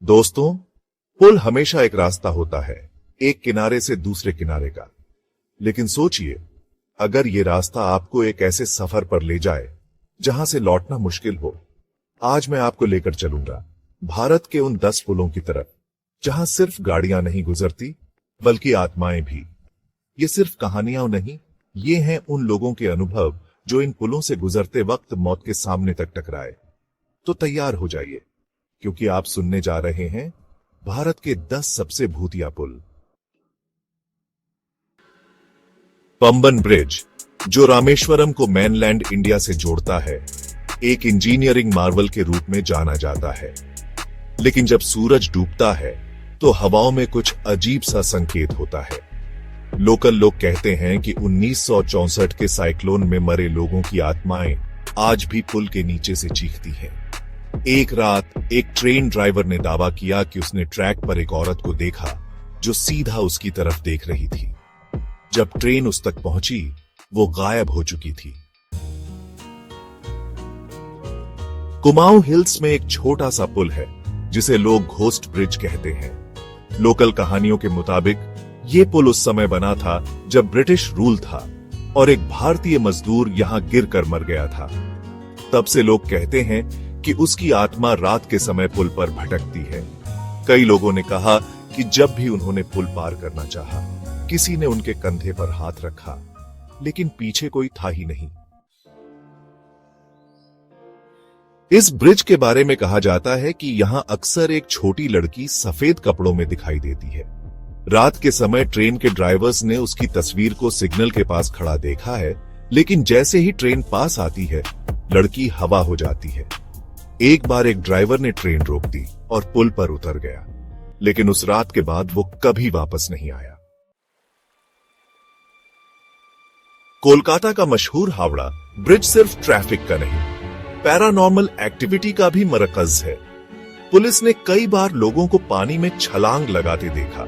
दोस्तों, पुल हमेशा एक रास्ता होता है, एक किनारे से दूसरे किनारे का। लेकिन सोचिए, अगर ये रास्ता आपको एक ऐसे सफर पर ले जाए जहां से लौटना मुश्किल हो। आज मैं आपको लेकर चलूंगा भारत के उन 10 पुलों की तरफ जहां सिर्फ गाड़ियां नहीं गुजरती बल्कि आत्माएं भी। ये सिर्फ कहानियां नहीं, ये हैं उन लोगों के अनुभव जो इन पुलों से गुजरते वक्त मौत के सामने तक टकराए। तो तैयार हो जाइए, क्योंकि आप सुनने जा रहे हैं भारत के 10 सबसे भूतिया पुल। पंबन ब्रिज, जो रामेश्वरम को मेनलैंड इंडिया से जोड़ता है, एक इंजीनियरिंग मार्वल के रूप में जाना जाता है। लेकिन जब सूरज डूबता है तो हवाओं में कुछ अजीब सा संकेत होता है। लोकल लोग कहते हैं कि 1964 के साइक्लोन में मरे लोगों की आत्माएं आज भी पुल के नीचे से चीखती हैं। एक रात एक ट्रेन ड्राइवर ने दावा किया कि उसने ट्रैक पर एक औरत को देखा जो सीधा उसकी तरफ देख रही थी। जब ट्रेन उस तक पहुंची, वो गायब हो चुकी थी। कुमाऊं हिल्स में एक छोटा सा पुल है जिसे लोग घोस्ट ब्रिज कहते हैं। लोकल कहानियों के मुताबिक ये पुल उस समय बना था जब ब्रिटिश रूल था और एक भारतीय मजदूर यहां गिरकर मर गया था। तब से लोग कहते हैं कि उसकी आत्मा रात के समय पुल पर भटकती है। कई लोगों ने कहा कि जब भी उन्होंने पुल पार करना चाहा, किसी ने उनके कंधे पर हाथ रखा, लेकिन पीछे कोई था ही नहीं। इस ब्रिज के बारे में कहा जाता है कि यहां अक्सर एक छोटी लड़की सफेद कपड़ों में दिखाई देती है। रात के समय ट्रेन के ड्राइवर्स ने उसकी तस्वीर को सिग्नल के पास खड़ा देखा है, लेकिन जैसे ही ट्रेन पास आती है, लड़की हवा हो जाती है। एक बार एक ड्राइवर ने ट्रेन रोक दी और पुल पर उतर गया, लेकिन उस रात के बाद वो कभी वापस नहीं आया। कोलकाता का मशहूर हावड़ा ब्रिज सिर्फ ट्रैफिक का नहीं, पैरानॉर्मल एक्टिविटी का भी मरकज है। पुलिस ने कई बार लोगों को पानी में छलांग लगाते देखा,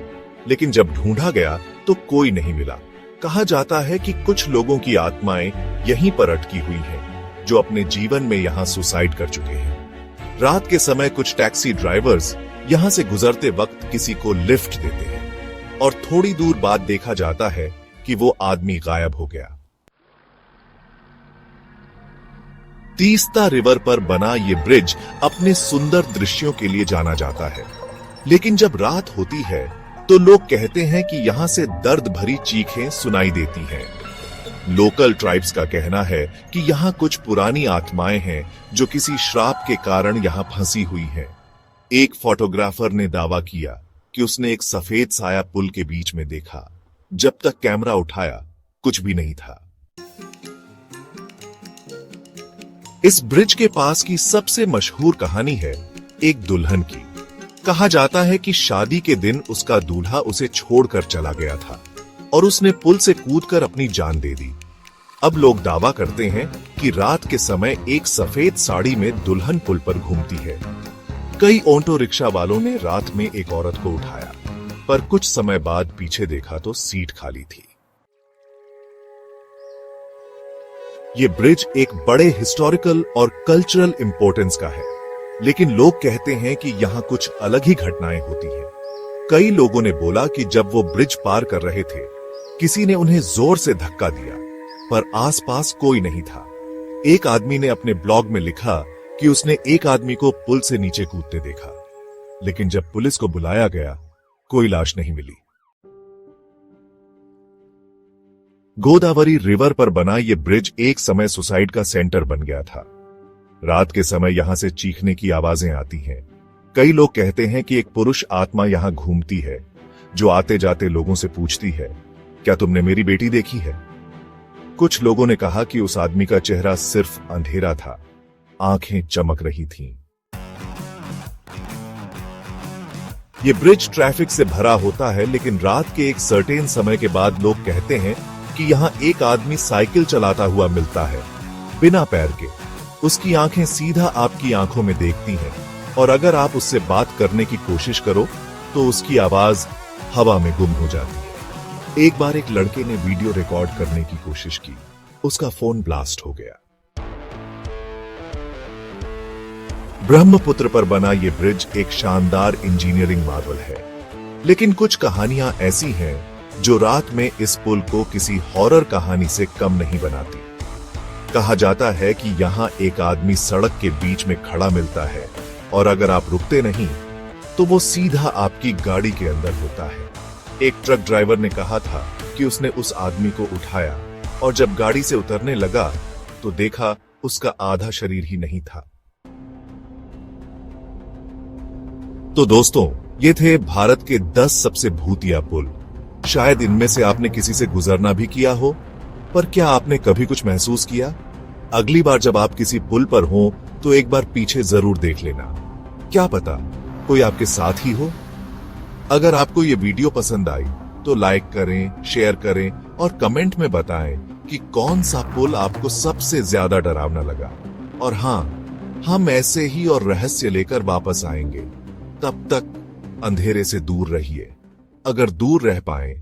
लेकिन जब ढूंढा गया तो कोई नहीं मिला। कहा जाता है कि कुछ लोगों की आत्माएं यहीं पर अटकी हुई हैं, जो अपने जीवन में यहां सुसाइड कर चुके हैं। रात के समय कुछ टैक्सी ड्राइवर्स यहां से गुजरते वक्त किसी को लिफ्ट देते हैं और थोड़ी दूर बाद देखा जाता है कि वो आदमी गायब हो गया। तीस्ता रिवर पर बना ये ब्रिज अपने सुंदर दृश्यों के लिए जाना जाता है, लेकिन जब रात होती है तो लोग कहते हैं कि यहां से दर्द भरी चीखें सुनाई देती हैं। लोकल ट्राइब्स का कहना है कि यहां कुछ पुरानी आत्माएं हैं जो किसी श्राप के कारण यहां फंसी हुई हैं। एक फोटोग्राफर ने दावा किया कि उसने एक सफेद साया पुल के बीच में देखा। जब तक कैमरा उठाया, कुछ भी नहीं था। इस ब्रिज के पास की सबसे मशहूर कहानी है एक दुल्हन की। कहा जाता है कि शादी के दिन उसका दूल्हा उसे छोड़कर चला गया था और उसने पुल से कूदकर अपनी जान दे दी। अब लोग दावा करते हैं कि रात के समय एक सफेद साड़ी में दुल्हन पुल पर घूमती है। कई ऑटो रिक्शा वालों ने रात में एक औरत को उठाया, पर कुछ समय बाद पीछे देखा तो सीट खाली थी। ये ब्रिज एक बड़े हिस्टोरिकल और कल्चरल इंपॉर्टेंस का है, लेकिन लोग कहते हैं कि यहां कुछ अलग ही घटनाएं होती हैं। कई लोगों ने बोला कि जब वो ब्रिज पार कर रहे थे, किसी ने उन्हें जोर से धक्का दिया, पर आसपास कोई नहीं था। एक आदमी ने अपने ब्लॉग में लिखा कि उसने एक आदमी को पुल से नीचे कूदते देखा, लेकिन जब पुलिस को बुलाया गया, कोई लाश नहीं मिली। गोदावरी रिवर पर बना यह ब्रिज एक समय सुसाइड का सेंटर बन गया था। रात के समय यहां से चीखने की आवाजें आती हैं। कई लोग कहते हैं कि एक पुरुष आत्मा यहां घूमती है, जो आते जाते लोगों से पूछती है, क्या तुमने मेरी बेटी देखी है? कुछ लोगों ने कहा कि उस आदमी का चेहरा सिर्फ अंधेरा था, आंखें चमक रही थीं। यह ब्रिज ट्रैफिक से भरा होता है, लेकिन रात के एक सर्टेन समय के बाद लोग कहते हैं कि यहां एक आदमी साइकिल चलाता हुआ मिलता है, बिना पैर के। उसकी आंखें सीधा आपकी आंखों में देखती हैं, और अगर आप उससे बात करने की कोशिश करो तो उसकी आवाज हवा में गुम हो जाती है। एक बार एक लड़के ने वीडियो रिकॉर्ड करने की कोशिश की, उसका फोन ब्लास्ट हो गया। ब्रह्मपुत्र पर बना ये ब्रिज एक शानदार इंजीनियरिंग मार्वल है, लेकिन कुछ कहानियां ऐसी हैं जो रात में इस पुल को किसी हॉरर कहानी से कम नहीं बनाती। कहा जाता है कि यहाँ एक आदमी सड़क के बीच में खड़ा मिलता है और अगर आप रुकते नहीं तो वो सीधा आपकी गाड़ी के अंदर होता है। एक ट्रक ड्राइवर ने कहा था कि उसने उस आदमी को उठाया और जब गाड़ी से उतरने लगा तो देखा उसका आधा शरीर ही नहीं था। तो दोस्तों, ये थे भारत के 10 सबसे भूतिया पुल। शायद इनमें से आपने किसी से गुजरना भी किया हो, पर क्या आपने कभी कुछ महसूस किया? अगली बार जब आप किसी पुल पर हो तो एक बार पीछे जरूर देख लेना, क्या पता कोई आपके साथ ही हो। अगर आपको ये वीडियो पसंद आई तो लाइक करें, शेयर करें और कमेंट में बताएं कि कौन सा पुल आपको सबसे ज्यादा डरावना लगा। और हाँ, हम ऐसे ही और रहस्य लेकर वापस आएंगे। तब तक अंधेरे से दूर रहिए। अगर दूर रह पाएं